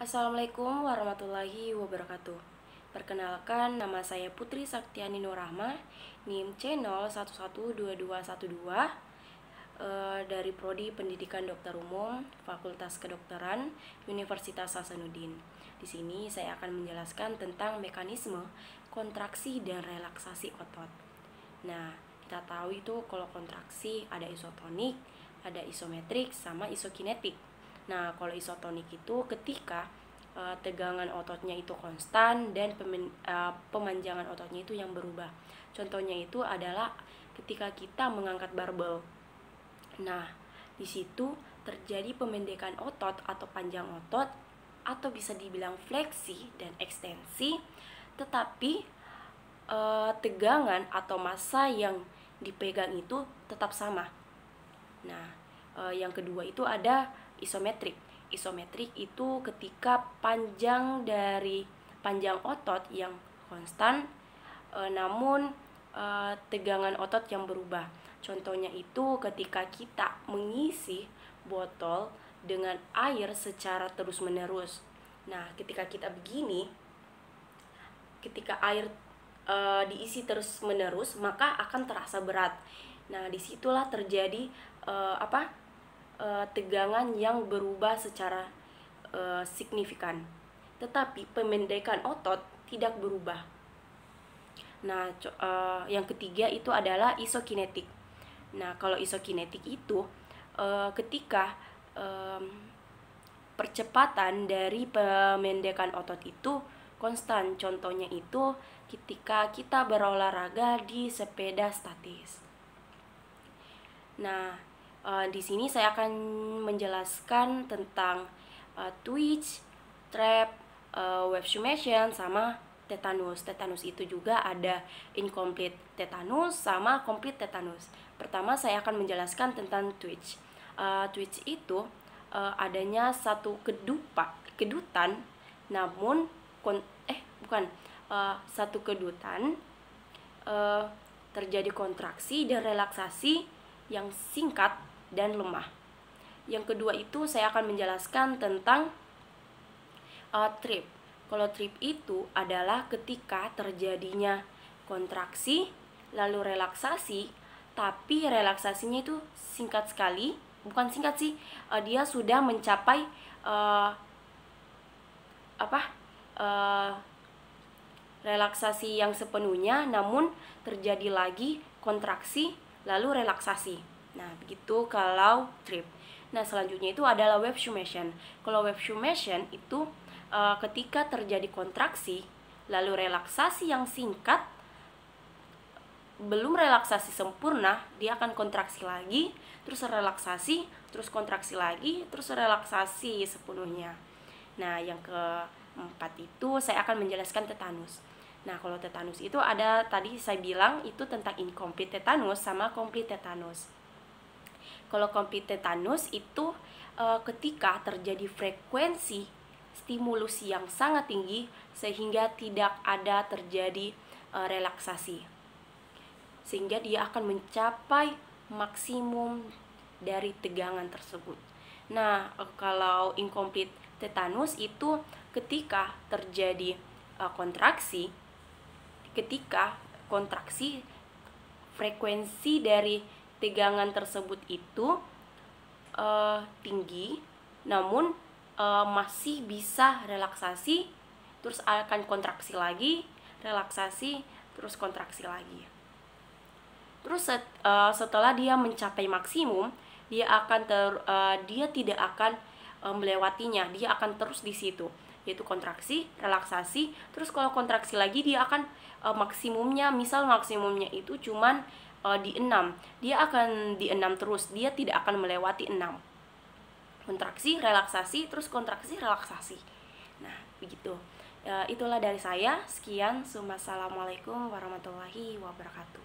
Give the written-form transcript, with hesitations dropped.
Assalamualaikum warahmatullahi wabarakatuh. Perkenalkan, nama saya Putri Saktiani Nurrahma, NIM C01121212, dari Prodi Pendidikan Dokter Umum, Fakultas Kedokteran, Universitas Hasanuddin. Di sini saya akan menjelaskan tentang mekanisme kontraksi dan relaksasi otot. Nah, kita tahu itu kalau kontraksi ada isotonik, ada isometrik, sama isokinetik. Nah, kalau isotonik itu ketika tegangan ototnya itu konstan dan pemanjangan ototnya itu yang berubah. Contohnya itu adalah ketika kita mengangkat barbel. Nah, di situ terjadi pemendekan otot atau panjang otot, atau bisa dibilang fleksi dan ekstensi, tetapi tegangan atau massa yang dipegang itu tetap sama. Nah, yang kedua itu ada isometrik. Isometrik itu ketika panjang otot yang konstan, namun tegangan otot yang berubah. Contohnya itu ketika kita mengisi botol dengan air secara terus-menerus. Nah, ketika kita begini, ketika air diisi terus-menerus, maka akan terasa berat. Nah, disitulah terjadi tegangan yang berubah secara signifikan. Tetapi pemendekan otot tidak berubah. Nah, yang ketiga itu adalah isokinetik. Nah, kalau isokinetik itu ketika percepatan dari pemendekan otot itu konstan. Contohnya itu ketika kita berolahraga di sepeda statis. Nah, di sini saya akan menjelaskan tentang twitch, trap, wave summation, sama tetanus. Tetanus itu juga ada incomplete tetanus sama complete tetanus. Pertama saya akan menjelaskan tentang twitch. Twitch itu adanya satu kedutan, namun satu kedutan terjadi kontraksi dan relaksasi yang singkat dan lemah. Yang kedua itu saya akan menjelaskan tentang trip. Kalau trip itu adalah ketika terjadinya kontraksi lalu relaksasi, tapi relaksasinya itu singkat sekali. Bukan singkat sih, dia sudah mencapai relaksasi yang sepenuhnya, namun terjadi lagi kontraksi lalu relaksasi. Nah, begitu kalau trip. Nah, selanjutnya itu adalah wave summation. Kalau wave summation itu ketika terjadi kontraksi lalu relaksasi yang singkat, belum relaksasi sempurna, dia akan kontraksi lagi, terus relaksasi, terus kontraksi lagi, terus relaksasi sepenuhnya. Nah, yang keempat itu saya akan menjelaskan tetanus. Nah, kalau tetanus itu ada, tadi saya bilang itu tentang incomplete tetanus sama complete tetanus. Kalau complete tetanus itu ketika terjadi frekuensi stimulus yang sangat tinggi sehingga tidak ada terjadi relaksasi, sehingga dia akan mencapai maksimum dari tegangan tersebut. Nah, kalau incomplete tetanus itu ketika terjadi kontraksi, frekuensi dari tegangan tersebut itu tinggi, namun masih bisa relaksasi, terus akan kontraksi lagi, relaksasi, terus kontraksi lagi. Terus setelah dia mencapai maksimum, dia tidak akan melewatinya, dia akan terus di situ, yaitu kontraksi, relaksasi. Terus kalau kontraksi lagi dia akan maksimumnya, misal maksimumnya itu cuman di 6, dia akan di 6 terus, dia tidak akan melewati 6. Kontraksi, relaksasi, terus kontraksi, relaksasi. Nah, begitu. Itulah dari saya. Sekian. Assalamualaikum warahmatullahi wabarakatuh.